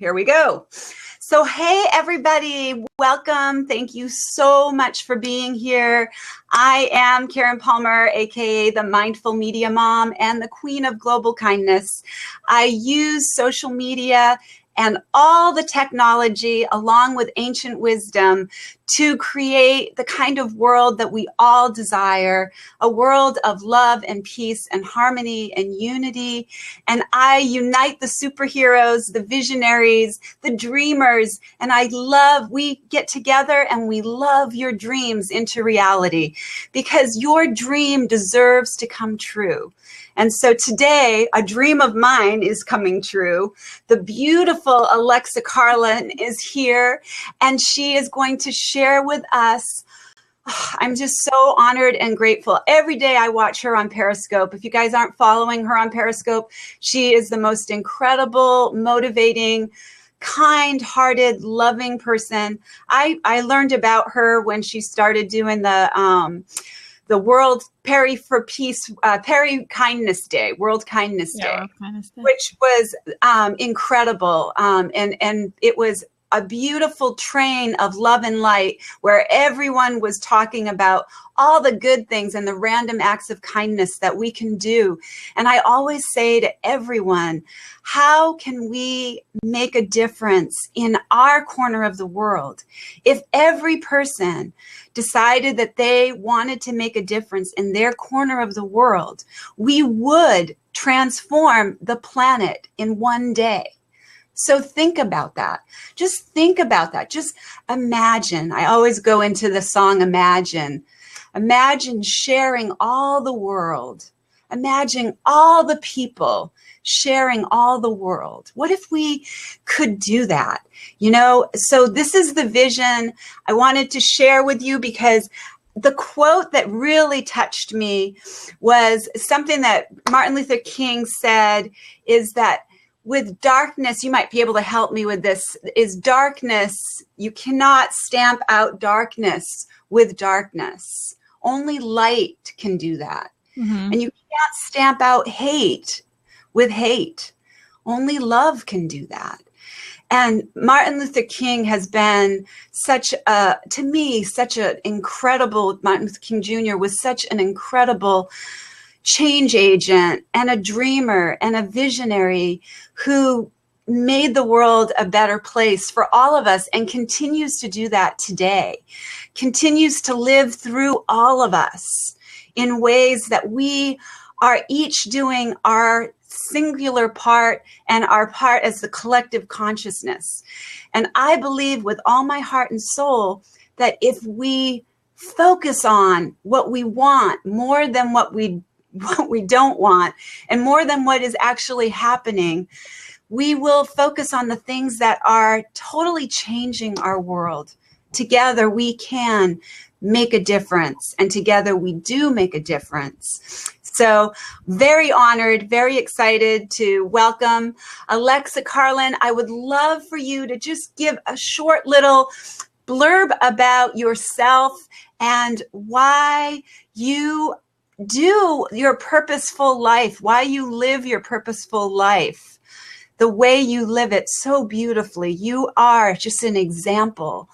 Here we go. So, hey, everybody, welcome. Thank you so much for being here. I am Karen Palmer, aka the Mindful Media Mom and the Queen of Global Kindness. I use social media and all the technology along with ancient wisdom to create the kind of world that we all desire, a world of love and peace and harmony and unity. And I unite the superheroes, the visionaries, the dreamers, and we get together and we love your dreams into reality because your dream deserves to come true. And so today, a dream of mine is coming true. The beautiful Alexa Carlin is here, and she is going to share with us. I'm just so honored and grateful. Every day I watch her on Periscope. If you guys aren't following her on Periscope, she is the most incredible, motivating, kind-hearted, loving person. I learned about her when she started doing the World Perry for Peace, Perry Kindness Day, World Kindness Day, World Kindness Day, which was incredible. And it was a beautiful train of love and light where everyone was talking about all the good things and the random acts of kindness that we can do. And I always say to everyone, how can we make a difference in our corner of the world? If every person decided that they wanted to make a difference in their corner of the world, we would transform the planet in one day. So think about that. Just think about that. Just imagine. I always go into the song Imagine. Imagine sharing all the world. Imagine all the people sharing all the world. What if we could do that? So this is the vision I wanted to share with you because the quote that really touched me was something that Martin Luther King said is that with darkness, you might be able to help me with this, is darkness, you cannot stamp out darkness with darkness. Only light can do that. Mm-hmm. And you can't stamp out hate with hate. Only love can do that. And Martin Luther King has been Martin Luther King Jr. was such an incredible change agent and a dreamer and a visionary who made the world a better place for all of us and continues to do that today, continues to live through all of us in ways that we are each doing our singular part and our part as the collective consciousness. And I believe with all my heart and soul that if we focus on what we want more than what we don't want, and more than what is actually happening, we will focus on the things that are totally changing our world. Together, we can make a difference, and together we do make a difference. So very honored, very excited to welcome Alexa Carlin. I would love for you to just give a short little blurb about yourself and why you do your purposeful life, why you live your purposeful life, the way you live it so beautifully. You are just an example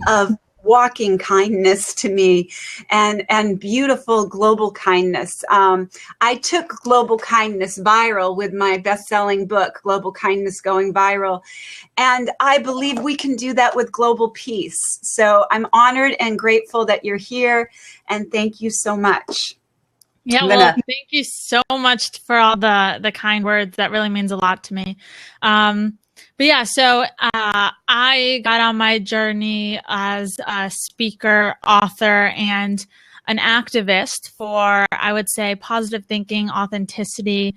of walking kindness to me and beautiful global kindness. I took global kindness viral with my best-selling book, Global Kindness Going Viral. And I believe we can do that with global peace. So I'm honored and grateful that you're here. And thank you so much. Yeah, well, thank you so much for all the kind words. That really means a lot to me. But yeah, so I got on my journey as a speaker, author, and an activist for, I would say, positive thinking, authenticity,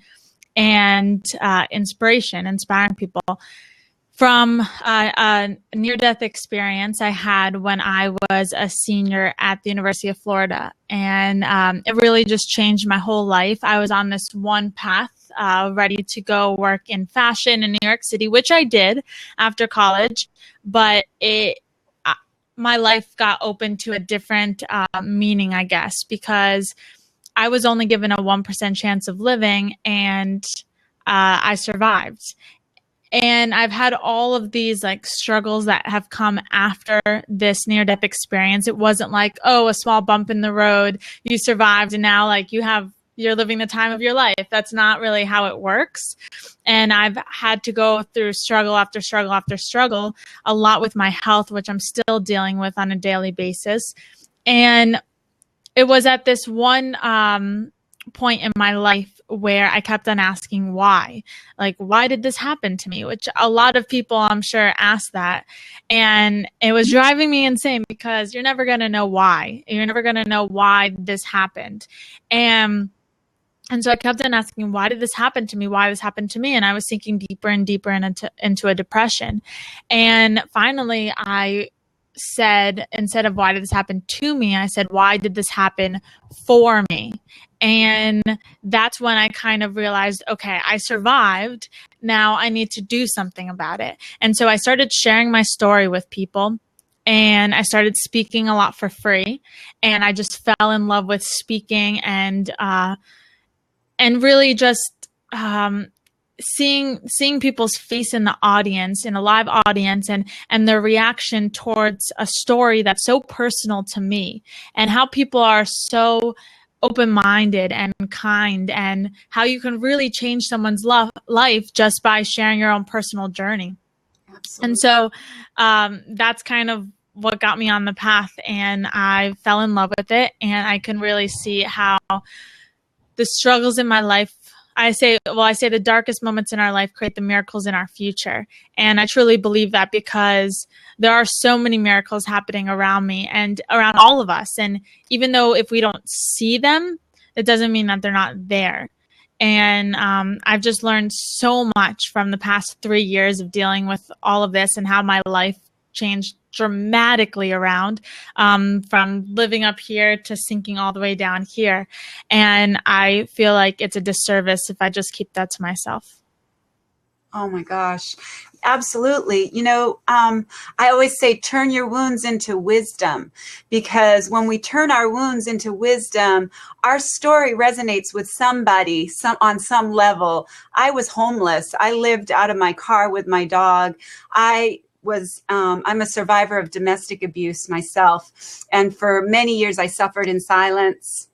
and inspiring people. From a near-death experience I had when I was a senior at the University of Florida. And it really just changed my whole life. I was on this one path, ready to go work in fashion in New York City, which I did after college. But my life got open to a different meaning, I guess, because I was only given a 1% chance of living, and I survived. And I've had all of these like struggles that have come after this near-death experience. It wasn't like, oh, a small bump in the road, you survived, and now like you're living the time of your life. That's not really how it works. And I've had to go through struggle after struggle after struggle, a lot with my health, which I'm still dealing with on a daily basis. And it was at this one point in my life where I kept on asking why. Like, why did this happen to me? Which a lot of people, I'm sure, ask that. And it was driving me insane because you're never going to know why. You're never going to know why this happened. And so I kept on asking, why did this happen to me? Why this happened to me? And I was sinking deeper and deeper into a depression. And finally, I said, instead of why did this happen to me, I said, why did this happen for me? And that's when I kind of realized, okay, I survived. Now I need to do something about it. And so I started sharing my story with people. And I started speaking a lot for free. And I just fell in love with speaking and really just seeing people's face in the audience, in a live audience, and their reaction towards a story that's so personal to me, and how people are so open-minded and kind, and how you can really change someone's life just by sharing your own personal journey. Absolutely. And so that's kind of what got me on the path, and I fell in love with it, and I can really see how the struggles in my life, I say the darkest moments in our life create the miracles in our future. And I truly believe that because there are so many miracles happening around me and around all of us. And even though if we don't see them, it doesn't mean that they're not there. And I've just learned so much from the past 3 years of dealing with all of this and how my life changed dramatically around, from living up here to sinking all the way down here. And I feel like it's a disservice if I just keep that to myself. Oh my gosh. Absolutely. You know, I always say, turn your wounds into wisdom, because when we turn our wounds into wisdom, our story resonates with somebody on some level. I was homeless. I lived out of my car with my dog. I'm a survivor of domestic abuse myself. And for many years, I suffered in silence.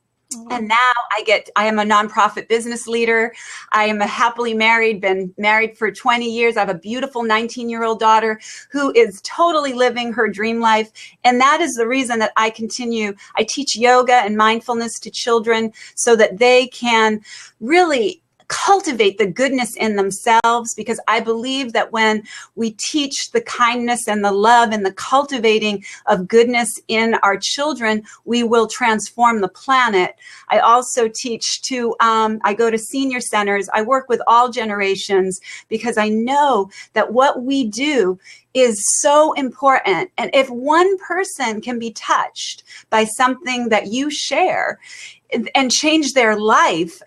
And now I am a nonprofit business leader. I am a happily married, been married for 20 years. I have a beautiful 19-year-old daughter who is totally living her dream life. And that is the reason that I teach yoga and mindfulness to children so that they can really cultivate the goodness in themselves, because I believe that when we teach the kindness and the love and the cultivating of goodness in our children, we will transform the planet. I also teach I go to senior centers. I work with all generations because I know that what we do is so important. And if one person can be touched by something that you share and change their life,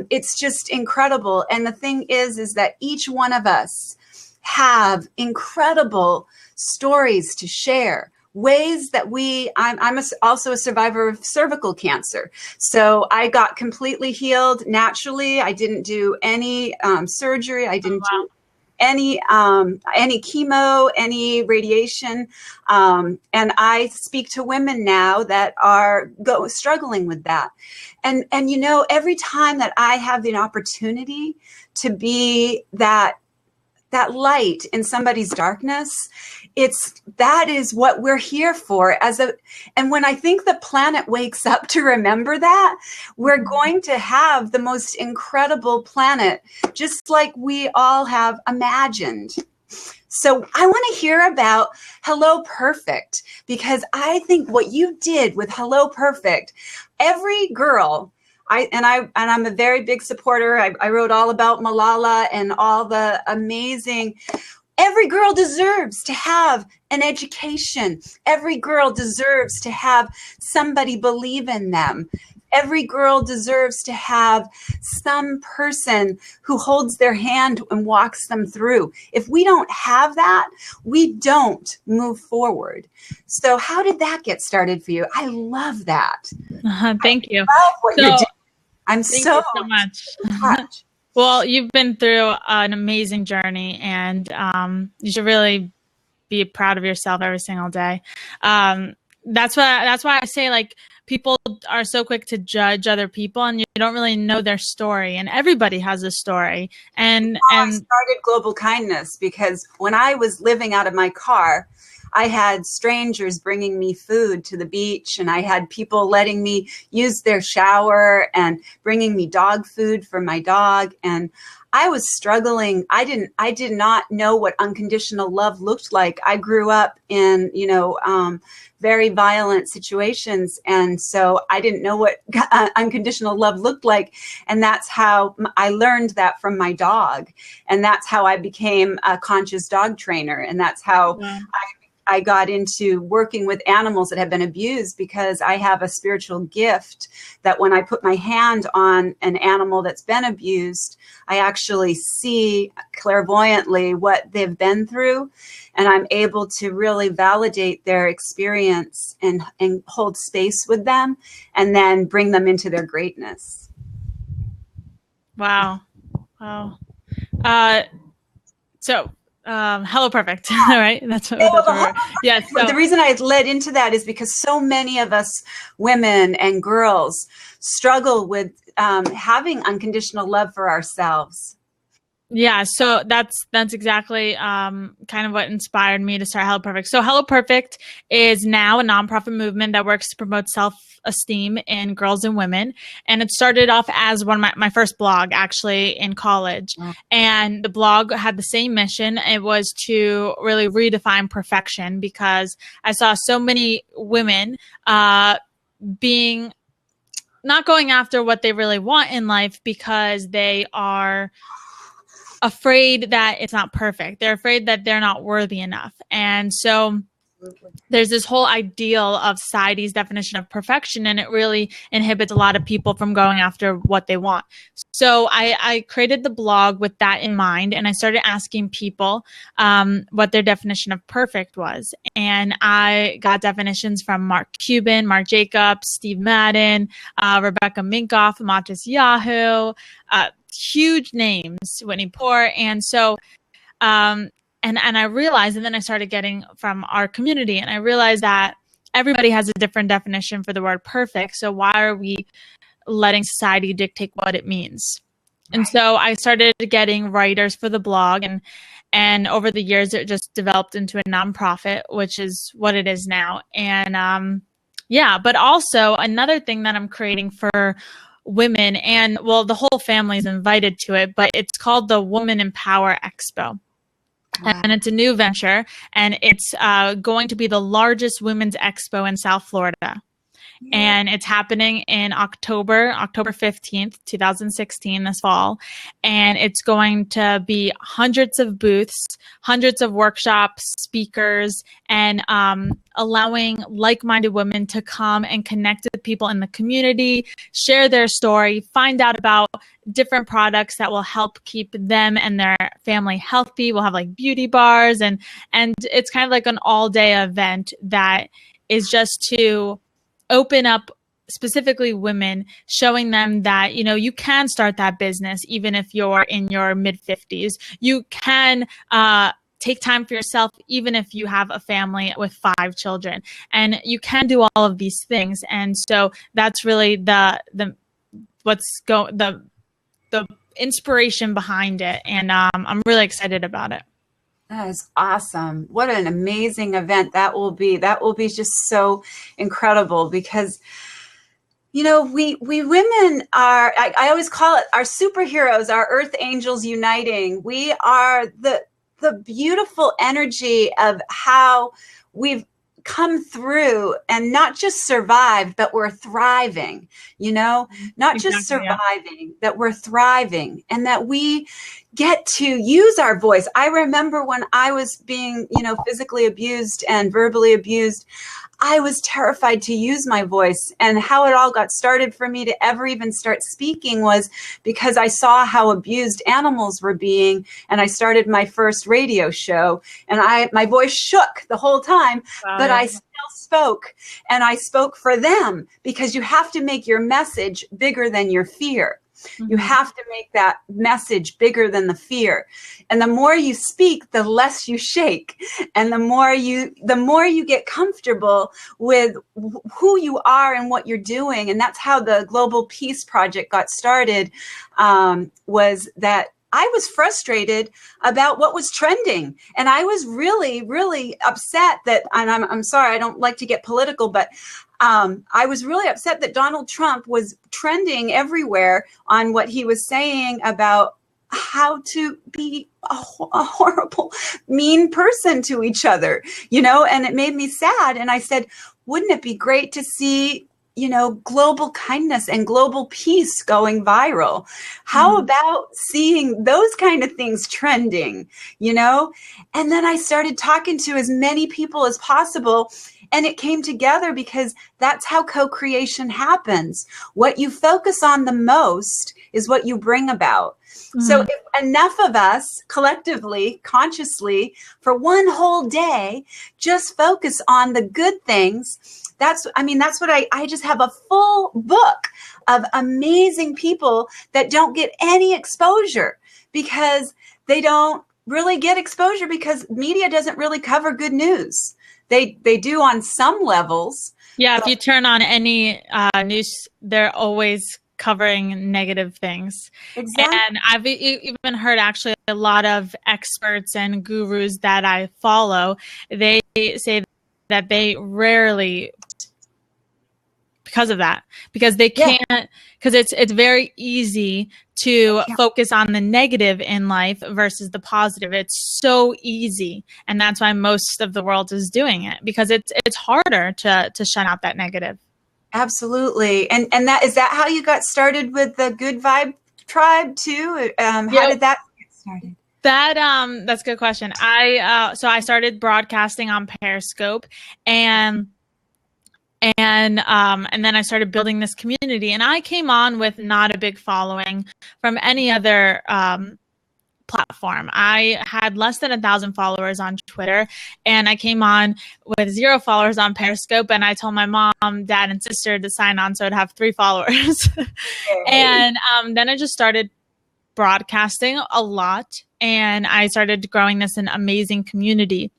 it's just incredible. And the thing is that each one of us have incredible stories to share. Ways that I'm also a survivor of cervical cancer. So I got completely healed naturally. I didn't do any surgery. I didn't do any chemo, any radiation. And I speak to women now that are struggling with that. And every time that I have the opportunity to be that light in somebody's darkness, that is what we're here for. And when I think the planet wakes up to remember that, we're going to have the most incredible planet, just like we all have imagined. So I want to hear about Hello Perfect, because I think what you did with Hello Perfect, every girl, I'm a very big supporter. I wrote all about Malala and all the amazing. Every girl deserves to have an education. Every girl deserves to have somebody believe in them. Every girl deserves to have some person who holds their hand and walks them through. If we don't have that, we don't move forward. So how did that get started for you? I love that. Thank you. I love what you're doing. I'm so much. touched. Well, you've been through an amazing journey, and you should really be proud of yourself every single day. That's why I say, like, people are so quick to judge other people, and you don't really know their story. And everybody has a story. And I started Global Kindness because when I was living out of my car, I had strangers bringing me food to the beach, and I had people letting me use their shower and bringing me dog food for my dog. And I was struggling. I did not know what unconditional love looked like. I grew up in, very violent situations. And so I didn't know what unconditional love looked like. And that's how I learned that from my dog. And that's how I became a conscious dog trainer. And that's how I got into working with animals that have been abused, because I have a spiritual gift that when I put my hand on an animal that's been abused, I actually see clairvoyantly what they've been through, and I'm able to really validate their experience and hold space with them, and then bring them into their greatness. Wow. Hello Perfect. All right. That's what we're. Yeah. So. The reason I led into that is because so many of us women and girls struggle with having unconditional love for ourselves. Yeah, so that's exactly kind of what inspired me to start Hello Perfect. So Hello Perfect is now a nonprofit movement that works to promote self-esteem in girls and women. And it started off as one of my first blog, actually, in college. Oh. And the blog had the same mission. It was to really redefine perfection, because I saw so many women being not going after what they really want in life because they are afraid that it's not perfect. They're afraid that they're not worthy enough. And so there's this whole ideal of society's definition of perfection, and it really inhibits a lot of people from going after what they want. So I created the blog with that in mind, and I started asking people what their definition of perfect was. And I got definitions from Mark Cuban, Marc Jacobs, Steve Madden, Rebecca Minkoff, Matisyahu, huge names, Whitney Poore. And so and I realized, and then I started getting from our community, and I realized that everybody has a different definition for the word perfect. So why are we letting society dictate what it means? Right. And so I started getting writers for the blog, and over the years it just developed into a nonprofit, which is what it is now. And but also another thing that I'm creating for women, and well, the whole family is invited to it, but it's called the Woman Empower Expo. Wow. And it's a new venture, and it's going to be the largest women's expo in South Florida. Yeah. And it's happening in October 15th, 2016, this fall. And it's going to be hundreds of booths, hundreds of workshops, speakers, and allowing like-minded women to come and connect with people in the community, share their story, find out about different products that will help keep them and their family healthy. We'll have like beauty bars, and it's kind of like an all-day event that is just to open up specifically women, showing them that, you can start that business even if you're in your mid-50s. You can take time for yourself even if you have a family with 5 children. And you can do all of these things. And so that's really the inspiration behind it. And I'm really excited about it. That is awesome. What an amazing event that will be. That will be just so incredible, because, we women are, I always call it our superheroes, our earth angels uniting. We are the beautiful energy of how we've come through and not just survived, but we're thriving, not just surviving, that we're thriving, and that we get to use our voice. I remember when I was being, physically abused and verbally abused, I was terrified to use my voice. And how it all got started for me to ever even start speaking was because I saw how abused animals were being. And I started my first radio show, and my voice shook the whole time, but I still spoke, and I spoke for them, because you have to make your message bigger than your fear. You have to make that message bigger than the fear. And the more you speak, the less you shake. And the more you get comfortable with who you are and what you're doing. And that's how the Global Peace Project got started, was that I was frustrated about what was trending. And I was really, really upset that, and I'm sorry, I don't like to get political, but I was really upset that Donald Trump was trending everywhere on what he was saying about how to be a horrible, mean person to each other, and it made me sad. And I said, wouldn't it be great to see global kindness and global peace going viral? How about seeing those kind of things trending, And then I started talking to as many people as possible, and it came together because that's how co-creation happens. What you focus on the most is what you bring about. So if enough of us collectively, consciously, for one whole day, just focus on the good things, that's what I just have a full book of amazing people that don't get any exposure because they don't really get exposure because media doesn't really cover good news. They do on some levels. Yeah, if you turn on any news, they're always covering negative things. Exactly. And I've even heard actually a lot of experts and gurus that I follow, they say that they rarely, because of that, because they can't, because it's very easy to focus on the negative in life versus the positive. It's so easy. And that's why most of the world is doing it, because it's harder to shut out that negative. Absolutely. And is that how you got started with the Good Vibe Tribe too? How did that get started? That's a good question. So I started broadcasting on Periscope, and then I started building this community, and I came on with not a big following from any other platform. I had less than 1,000 followers on Twitter, and I came on with 0 followers on Periscope, and I told my mom, dad, and sister to sign on so I'd have 3 followers. And then I just started broadcasting a lot, and I started growing this an amazing community.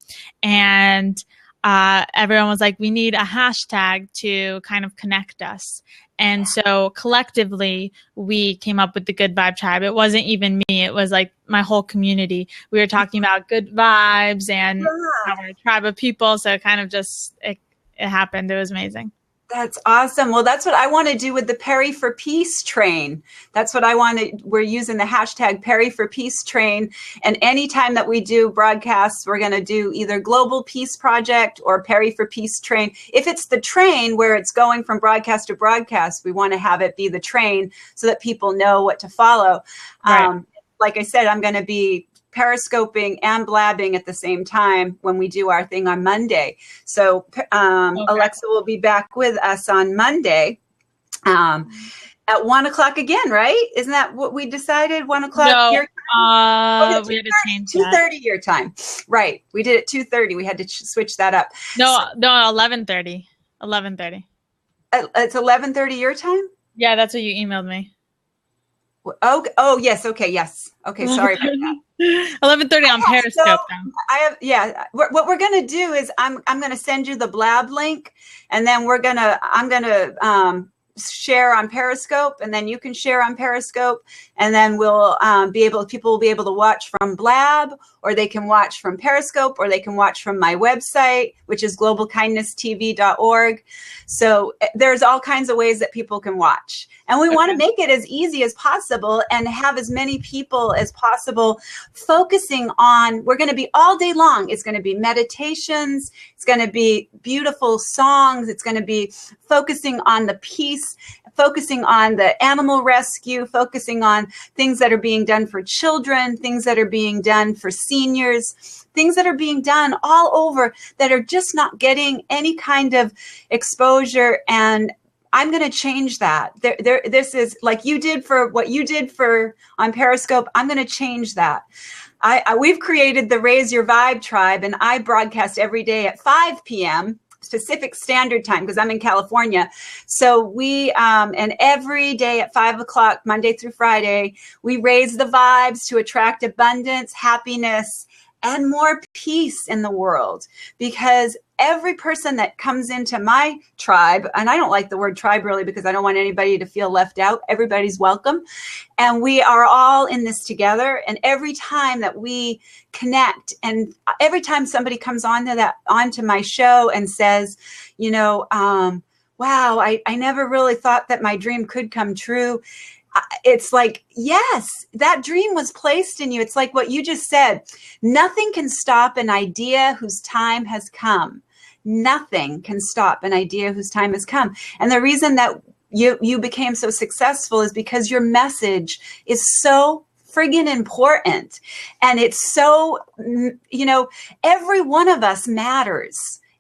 And everyone was like, we need a hashtag to kind of connect us. And so collectively, we came up with the Good Vibe Tribe. It wasn't even me. It was like my whole community. We were talking about good vibes and we're a tribe of people. So it kind of just, it happened. It was amazing. That's awesome. Well, that's what I want to do with the Perry for Peace train. That's what I want to, we're using the hashtag Perry for Peace train. And anytime that we do broadcasts, we're going to do either Global Peace Project or Perry for Peace train. If it's the train where it's going from broadcast to broadcast, we want to have it be the train so that people know what to follow. Right. Like I said, I'm going to be periscoping and blabbing at the same time when we do our thing on Monday. So Alexa will be back with us on Monday at 1 o'clock again, right? Isn't that what we decided? 1 o'clock your time? We had to change 2:30 your time. Right. We did it 2:30. We had to switch that up. No, 11:30. 11:30. It's 11:30 your time? Yeah, that's what you emailed me. Oh yes. Okay. Yes. Okay. Sorry about that. 11:30 on Periscope. What we're gonna do is I'm gonna send you the Blab link, and then I'm gonna share on Periscope, and then you can share on Periscope, and then we'll people will be able to watch from Blab, or they can watch from Periscope, or they can watch from my website, which is globalkindnesstv.org. So there's all kinds of ways that people can watch. And we want to make it as easy as possible and have as many people as possible focusing on, we're going to be all day long. It's going to be meditations. It's going to be beautiful songs. It's going to be focusing on the peace, focusing on the animal rescue, focusing on things that are being done for children, things that are being done for seniors, things that are being done all over that are just not getting any kind of exposure. And I'm going to change that. This is like you did for what you did for on Periscope. I'm going to change that. We've created the Raise Your Vibe Tribe, and I broadcast every day at 5 p.m. Pacific Standard Time, because I'm in California. So we, and every day at 5 o'clock, Monday through Friday, we raise the vibes to attract abundance, happiness, and more peace in the world. Because every person that comes into my tribe, and I don't like the word tribe really because I don't want anybody to feel left out. Everybody's welcome. And we are all in this together. And every time that we connect, and every time somebody comes onto my show and says, wow, I never really thought that my dream could come true. It's like, yes, that dream was placed in you. It's like what you just said. Nothing can stop an idea whose time has come. Nothing can stop an idea whose time has come. And the reason that you became so successful is because your message is so friggin' important. And it's so, every one of us matters.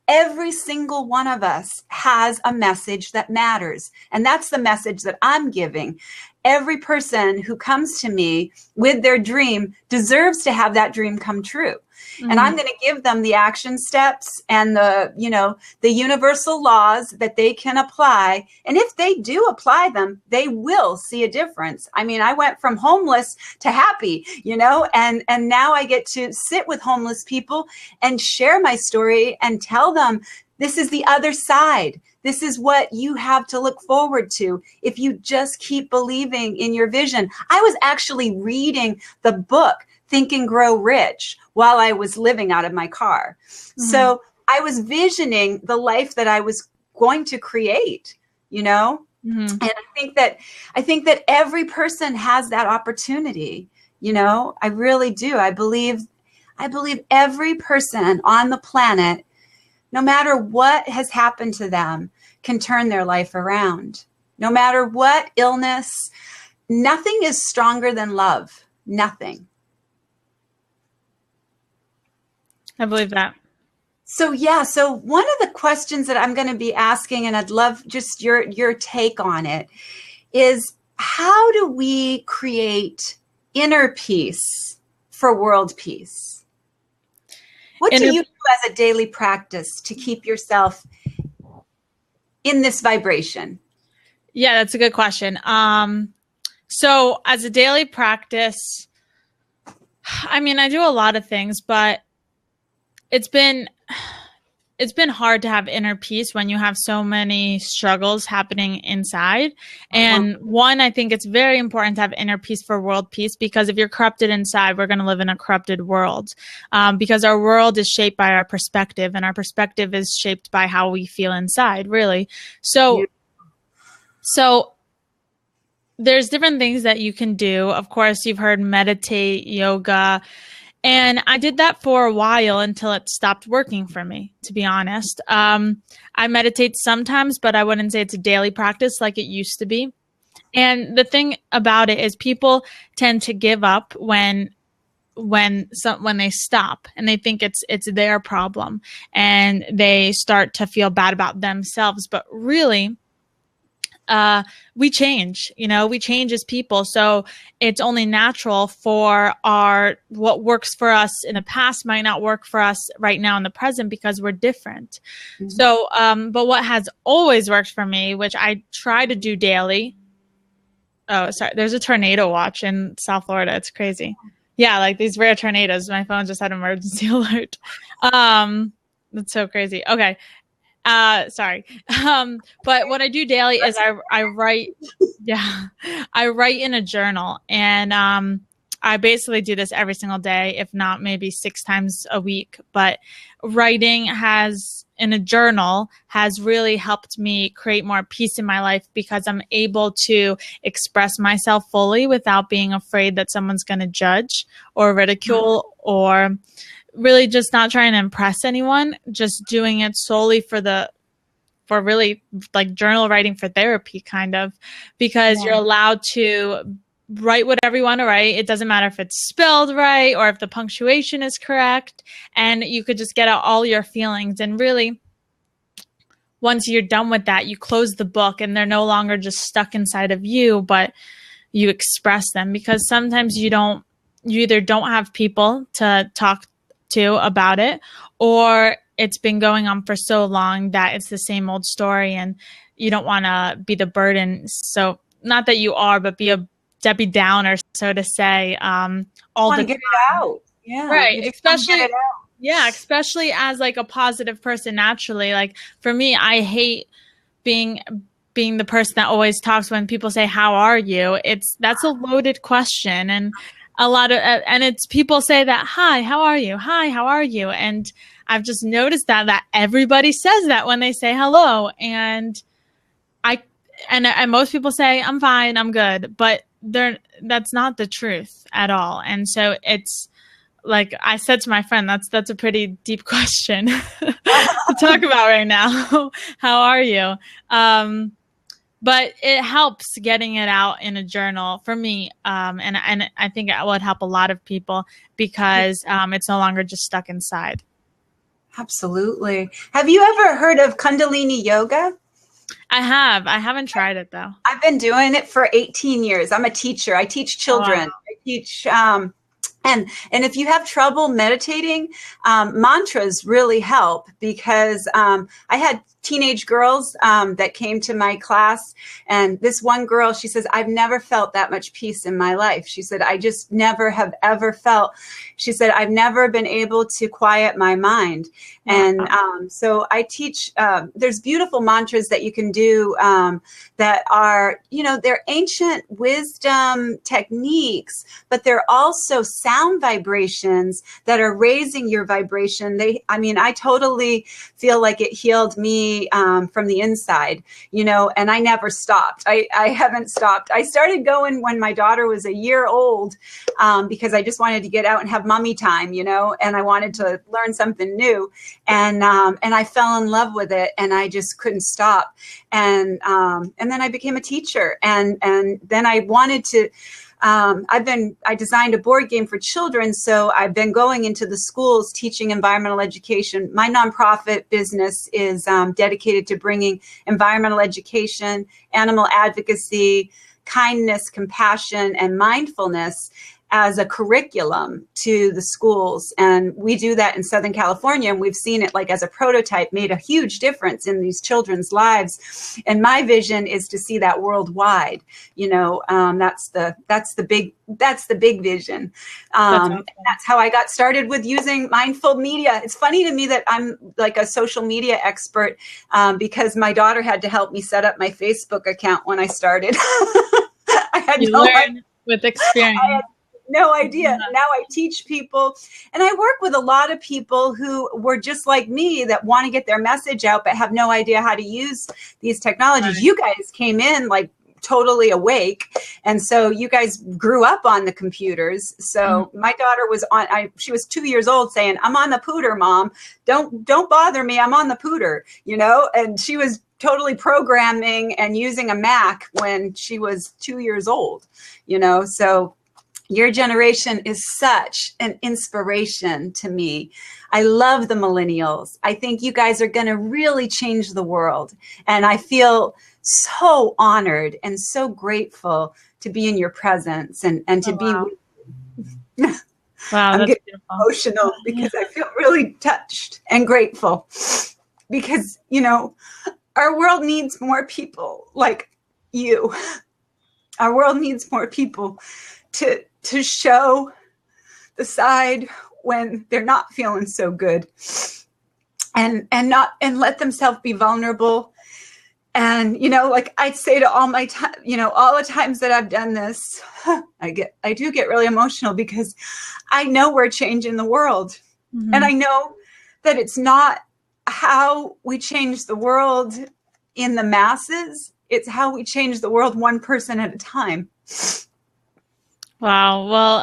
Every single one of us has a message that matters. And that's the message that I'm giving. Every person who comes to me with their dream deserves to have that dream come true. Mm-hmm. And I'm going to give them the action steps and the universal laws that they can apply. And if they do apply them, they will see a difference. I mean, I went from homeless to happy, and now I get to sit with homeless people and share my story and tell them this is the other side. This is what you have to look forward to if you just keep believing in your vision. I was actually reading the book Think and Grow Rich while I was living out of my car. Mm-hmm. So I was visioning the life that I was going to create, Mm-hmm. And I think that every person has that opportunity. I really do. I believe every person on the planet, no matter what has happened to them, can turn their life around. No matter what illness, nothing is stronger than love. Nothing. I believe that. So one of the questions that I'm going to be asking, and I'd love just your take on it, is how do we create inner peace for world peace? What do you do as a daily practice to keep yourself in this vibration? Yeah, that's a good question. So as a daily practice, I mean, I do a lot of things, but it's been hard to have inner peace when you have so many struggles happening inside. And one, I think it's very important to have inner peace for world peace, because if you're corrupted inside, we're going to live in a corrupted world, because our world is shaped by our perspective, and our perspective is shaped by how we feel inside, really. So there's different things that you can do. Of course, you've heard meditate, yoga. And I did that for a while until it stopped working for me, to be honest. I meditate sometimes, but I wouldn't say it's a daily practice like it used to be. And the thing about it is people tend to give up when they stop, and they think it's their problem, and they start to feel bad about themselves. But really, we change, we change as people. So it's only natural for what works for us in the past might not work for us right now in the present, because we're different. Mm-hmm. So, but what has always worked for me, which I try to do daily. Oh, sorry. There's a tornado watch in South Florida. It's crazy. Yeah. Like these rare tornadoes. My phone just had emergency alert. That's so crazy. Okay. Sorry. But what I do daily is I write, I write in a journal, and, I basically do this every single day, if not maybe 6 times a week. But writing in a journal has really helped me create more peace in my life, because I'm able to express myself fully without being afraid that someone's going to judge or ridicule, or really just not trying to impress anyone, just doing it solely for really like journal writing for therapy, kind of, because you're allowed to write whatever you want to write. It doesn't matter if it's spelled right or if the punctuation is correct, and you could just get out all your feelings. And really, once you're done with that, you close the book, and they're no longer just stuck inside of you, but you express them, because sometimes you either don't have people to talk to about it, or it's been going on for so long that it's the same old story, and you don't want to be the burden. So not that you are, but be a Debbie Downer, so to say, all the time. Get it out. Yeah. Right. Especially, get it out. Yeah, especially as like a positive person naturally. Like for me, I hate being the person that always talks when people say, "How are you?" That's a loaded question, and a lot of and it's people say that, "Hi, how are you? Hi, how are you?" And I've just noticed that everybody says that when they say hello, and most people say, "I'm fine, I'm good," but that's not the truth at all. And so it's like I said to my friend, that's a pretty deep question to talk about right now. How are you? But it helps getting it out in a journal for me. And I think it would help a lot of people because it's no longer just stuck inside. Absolutely. Have you ever heard of Kundalini Yoga? I have. I haven't tried it though. I've been doing it for 18 years. I'm a teacher. I teach children. Wow. I teach, and if you have trouble meditating, mantras really help because I had teenage girls that came to my class, and this one girl, she says, "I've never felt that much peace in my life." She said, "I just never have ever felt," she said, "I've never been able to quiet my mind." And so I teach, there's beautiful mantras that you can do that are, they're ancient wisdom techniques, but they're also sound vibrations that are raising your vibration. I totally feel like it healed me from the inside, and I never stopped. I haven't stopped. I started going when my daughter was a year old because I just wanted to get out and have mommy time, and I wanted to learn something new. And I fell in love with it, and I just couldn't stop. And then I became a teacher, and then I wanted to. I designed a board game for children, so I've been going into the schools teaching environmental education. My nonprofit business is dedicated to bringing environmental education, animal advocacy, kindness, compassion, and mindfulness as a curriculum to the schools. And we do that in Southern California, and we've seen it like as a prototype made a huge difference in these children's lives. And my vision is to see that worldwide. That's the big vision. That's how I got started with using mindful media. It's funny to me that I'm like a social media expert because my daughter had to help me set up my Facebook account when I started. I had learn with experience. No idea. Yeah. Now I teach people, and I work with a lot of people who were just like me that want to get their message out, but have no idea how to use these technologies. Right. You guys came in like totally awake. And so you guys grew up on the computers. So my daughter was she was 2 years old saying, "I'm on the pooter, Mom. Don't bother me. I'm on the pooter," and she was totally programming and using a Mac when she was 2 years old, so your generation is such an inspiration to me. I love the millennials. I think you guys are going to really change the world. And I feel so honored and so grateful to be in your presence and to be with you. Wow, I'm that's getting beautiful. Emotional because I feel really touched and grateful because, our world needs more people like you. Our world needs more people to show the side when they're not feeling so good and let themselves be vulnerable. And, like I say to all my time, all the times that I've done this, I do get really emotional because I know we're changing the world. Mm-hmm. And I know that it's not how we change the world in the masses. It's how we change the world one person at a time. Wow. Well,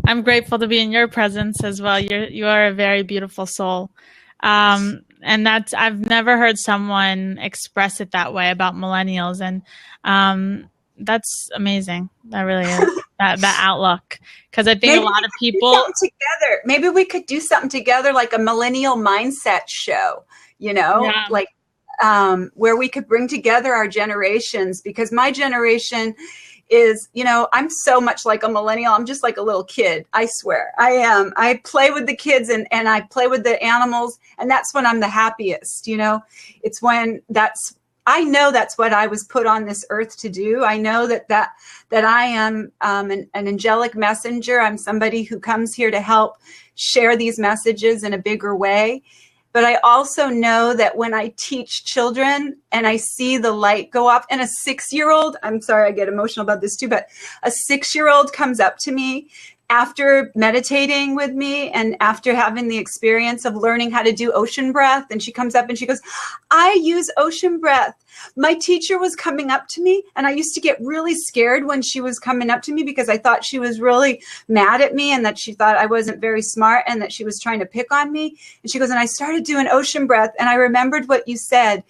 I'm grateful to be in your presence as well. You are a very beautiful soul. And I've never heard someone express it that way about millennials. And that's amazing. That really is that outlook. Because I think a lot of people together. Maybe we could do something together, like a millennial mindset show, like where we could bring together our generations, because my generation is, I'm so much like a millennial. I'm just like a little kid. I swear I am. I play with the kids and I play with the animals. And that's when I'm the happiest. It's when I know that's what I was put on this earth to do. I know that I am an angelic messenger. I'm somebody who comes here to help share these messages in a bigger way. But I also know that when I teach children and I see the light go off, and a 6-year-old, I'm sorry, I get emotional about this too, but a 6-year-old comes up to me after meditating with me and after having the experience of learning how to do ocean breath. And she comes up and she goes, I use ocean breath. My teacher was coming up to me, and I used to get really scared when she was coming up to me because I thought she was really mad at me and that she thought I wasn't very smart and that she was trying to pick on me. And she goes, and I started doing ocean breath and I remembered what you said.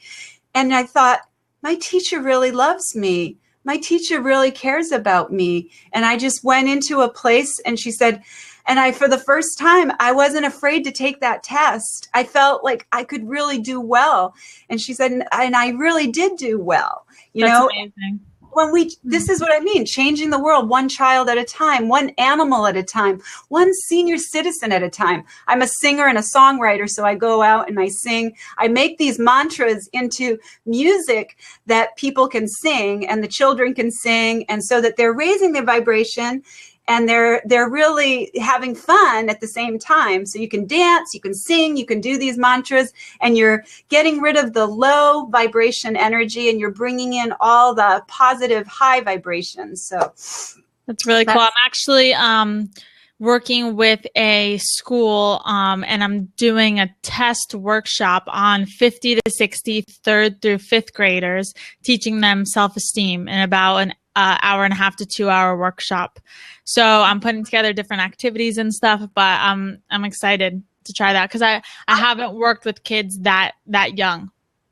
And I thought, my teacher really loves me. My teacher really cares about me. And I just went into a place, and she said, and for the first time, I wasn't afraid to take that test. I felt like I could really do well. And she said, and I really did do well. That's amazing. This is what I mean, changing the world one child at a time, one animal at a time, one senior citizen at a time. I'm a singer and a songwriter, so I go out and I sing. I make these mantras into music that people can sing and the children can sing, and so that they're raising their vibration and they're really having fun at the same time. So you can dance, you can sing, you can do these mantras, and you're getting rid of the low vibration energy and you're bringing in all the positive high vibrations. So that's really cool. I'm actually working with a school and I'm doing a test workshop on 50 to 60 third through fifth graders, teaching them self-esteem in about an hour and a half to 2 hour workshop. So I'm putting together different activities and stuff, but I'm excited to try that because I haven't worked with kids that young.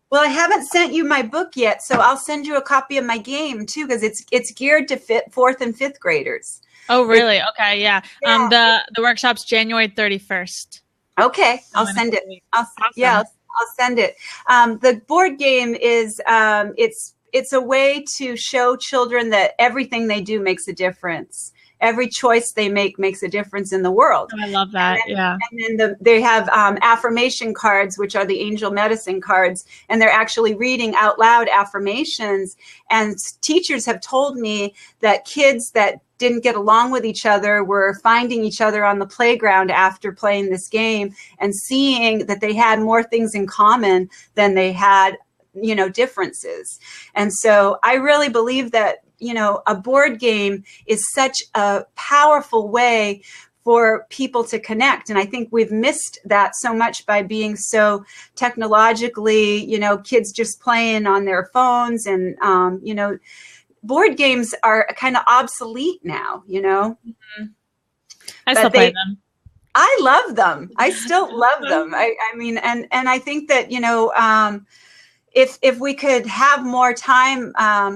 Well, I haven't sent you my book yet, so I'll send you a copy of my game too, because it's geared to fit 4th and 5th graders. Oh, really? Okay, yeah. The workshop's January 31st. Okay, I'll send it. I'll send it. The board game is it's a way to show children that everything they do makes a difference. Every choice they make makes a difference in the world. Oh, I love that. And then they have affirmation cards, which are the angel medicine cards, and they're actually reading out loud affirmations. And teachers have told me that kids that didn't get along with each other were finding each other on the playground after playing this game and seeing that they had more things in common than they had, differences. And so I really believe that, a board game is such a powerful way for people to connect. And I think we've missed that so much by being so technologically, kids just playing on their phones and, board games are kind of obsolete now, Mm-hmm. I still play them. I love them. I still love them. I mean, and I think that, if we could have more time,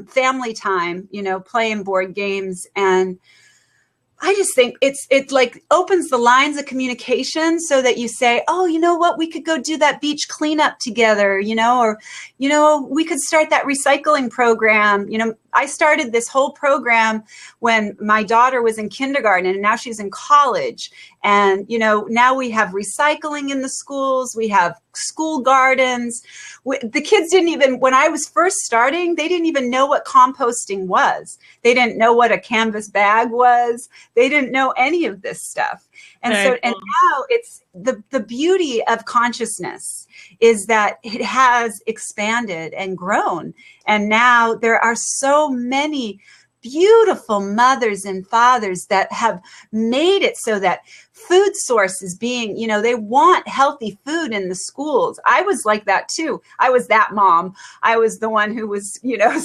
family time, playing board games, and I just think it like opens the lines of communication so that you say, oh, you know what, we could go do that beach cleanup together, or, we could start that recycling program. I started this whole program when my daughter was in kindergarten and now she's in college. And, now we have recycling in the schools. We have school gardens. The kids didn't even, when I was first starting, they didn't even know what composting was. They didn't know what a canvas bag was. They didn't know any of this stuff. And and now it's the beauty of consciousness is that it has expanded and grown. And now there are so many beautiful mothers and fathers that have made it so that food sources being, they want healthy food in the schools. I was like that too. I was that mom. I was the one who was,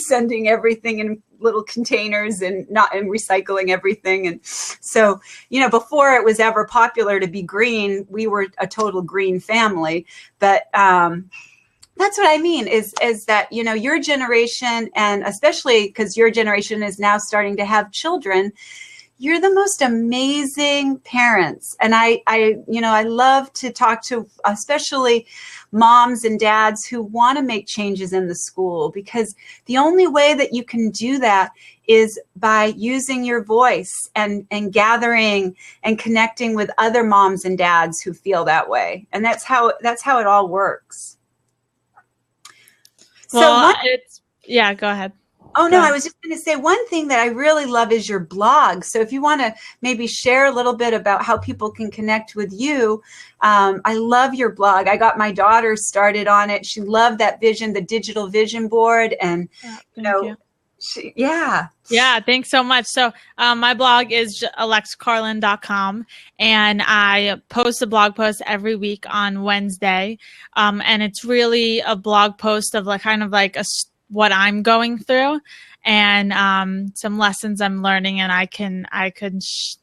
sending everything in little containers and recycling everything. And so, before it was ever popular to be green, we were a total green family. But that's what I mean is that, your generation, and especially because your generation is now starting to have children, you're the most amazing parents. And I love to talk to especially moms and dads who want to make changes in the school, because the only way that you can do that is by using your voice and gathering and connecting with other moms and dads who feel that way. And that's how it all works. Well, yeah, go ahead. Oh, no, I was just going to say one thing that I really love is your blog. So if you want to maybe share a little bit about how people can connect with you, I love your blog. I got my daughter started on it. She loved that vision, the digital vision board. And, you. Yeah, thanks so much. So my blog is alexacarlin.com, and I post a blog post every week on Wednesday. And it's really a blog post of what I'm going through and some lessons I'm learning, and I can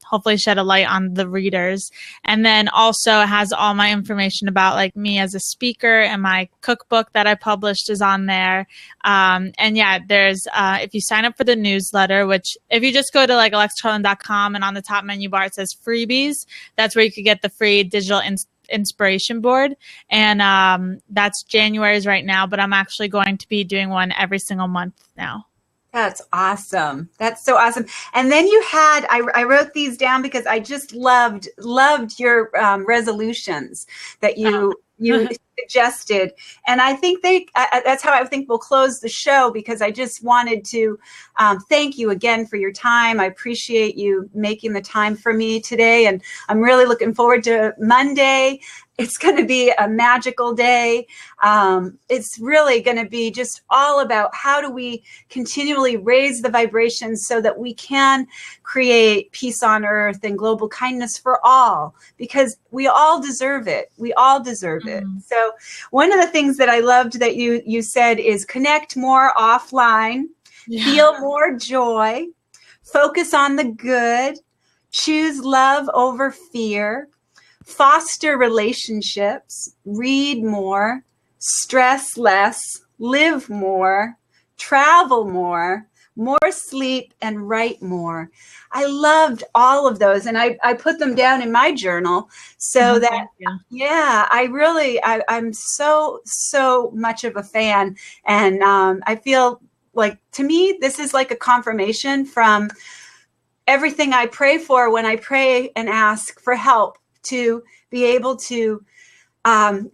hopefully shed a light on the readers. And then also it has all my information about like me as a speaker, and my cookbook that I published is on there. And yeah, there's if you sign up for the newsletter, which if you just go to like alexacarlin.com and on the top menu bar it says freebies, that's where you could get the free digital inspiration board, and that's January's right now, but I'm actually going to be doing one every single month now. That's awesome. That's so awesome. And then you had, I wrote these down because I just loved your resolutions that you suggested. And I think that's how I think we'll close the show, because I just wanted to thank you again for your time. I appreciate you making the time for me today. And I'm really looking forward to Monday. It's going to be a magical day. It's really going to be just all about how do we continually raise the vibrations so that we can create peace on earth and global kindness for all, because we all deserve it. We all deserve it. So one of the things that I loved that you said is connect more offline, feel more joy, focus on the good, choose love over fear, foster relationships, read more, stress less, live more, travel more sleep, and write more. I loved all of those, and I put them down in my journal so that, I'm so much of a fan. And I feel like, to me, this is like a confirmation from everything I pray for when I pray and ask for help to be able to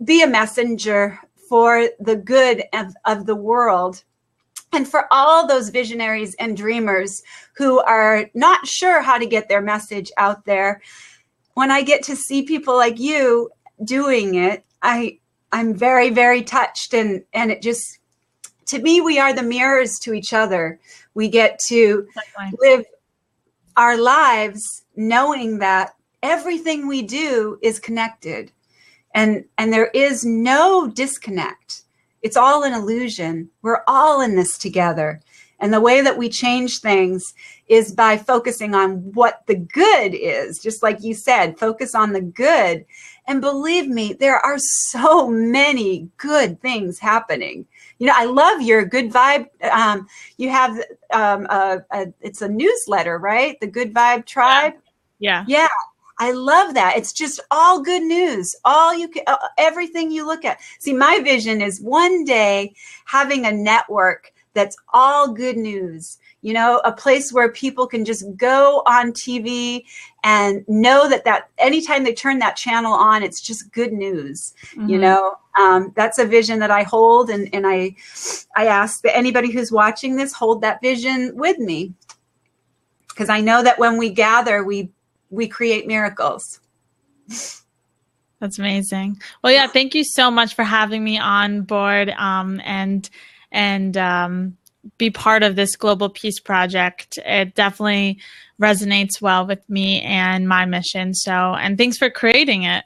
be a messenger for the good of the world. And for all those visionaries and dreamers who are not sure how to get their message out there, when I get to see people like you doing it, I'm very, very touched. And it just, to me, we are the mirrors to each other. We get to live our lives knowing that everything we do is connected, and there is no disconnect. It's all an illusion. We're all in this together. And the way that we change things is by focusing on what the good is. Just like you said, focus on the good. And believe me, there are so many good things happening. You know, I love your good vibe. You have, it's a newsletter, right? The Good Vibe Tribe. Yeah. I love that. It's just all good news. Everything you look at. See, my vision is one day having a network that's all good news. You know, a place where people can just go on TV and know that anytime they turn that channel on, it's just good news. You know, that's a vision that I hold. And I ask that anybody who's watching this hold that vision with me, because I know that when we gather, we create miracles. That's amazing. Well, yeah, thank you so much for having me on board and be part of this Global Peace Project. It definitely resonates well with me and my mission. And thanks for creating it.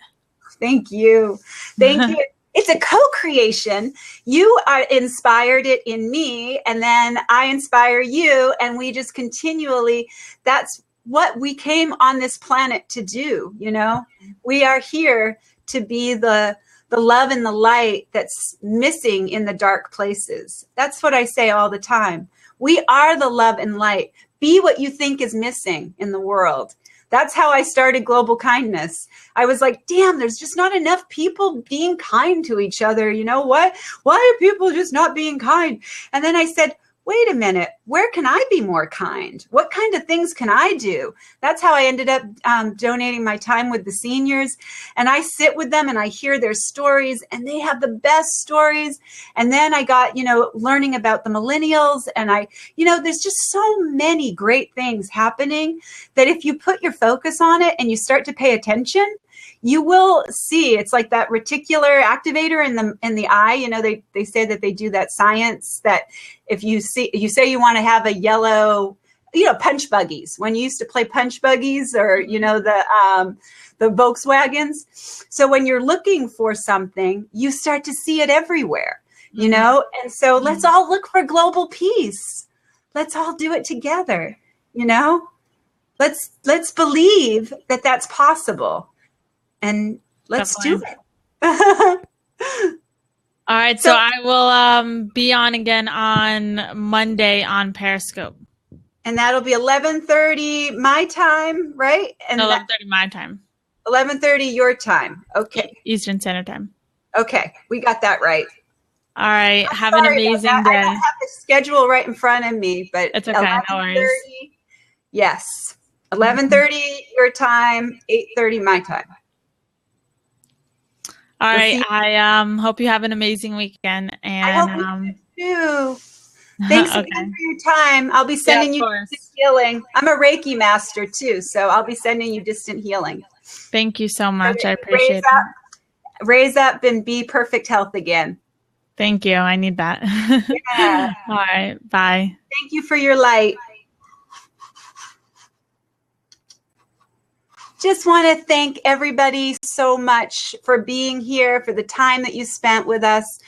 Thank you. Thank you. It's a co-creation. You inspired it in me, and then I inspire you, and we just continually, that's what we came on this planet to do. You know, we are here to be the love and the light that's missing in the dark places. That's what I say all the time. We are the love and light. Be what you think is missing in the world. That's how I started Global Kindness. I was like, damn, there's just not enough people being kind to each other. You know what? Why are people just not being kind? And then I said, wait a minute, where can I be more kind? What kind of things can I do? That's how I ended up donating my time with the seniors. And I sit with them and I hear their stories, and they have the best stories. And then I got, learning about the millennials, and there's just so many great things happening that if you put your focus on it and you start to pay attention, you will see. It's like that reticular activator in the eye. They say that they do that science, that if you say you want to have a yellow, punch buggies, when you used to play punch buggies, or the Volkswagens. So when you're looking for something, you start to see it everywhere. And so let's all look for global peace. Let's all do it together. Let's believe that that's possible. And let's do it. All right. So I will be on again on Monday on Periscope. And that'll be 11:30 my time, right? And 11:30 my time. 11:30 your time. Okay. Eastern Standard Time. Okay. We got that right. All right. Have an amazing day. I don't have the schedule right in front of me, but it's okay. No worries. Yes. 11:30 your time, 8:30 my time. All right. I hope you have an amazing weekend. And I hope you do too. Thanks again for your time. I'll be sending you distant healing. I'm a Reiki master too, so I'll be sending you distant healing. Thank you so much. I appreciate it. Raise up and be perfect health again. Thank you. I need that. Yeah. All right. Bye. Thank you for your light. Just want to thank everybody so much for being here, for the time that you spent with us.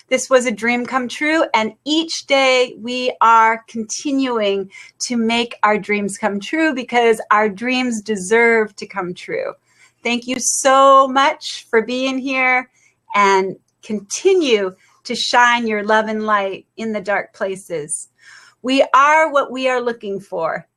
This was a dream come true, and each day we are continuing to make our dreams come true, because our dreams deserve to come true. Thank you so much for being here, and continue to shine your love and light in the dark places. We are what we are looking for.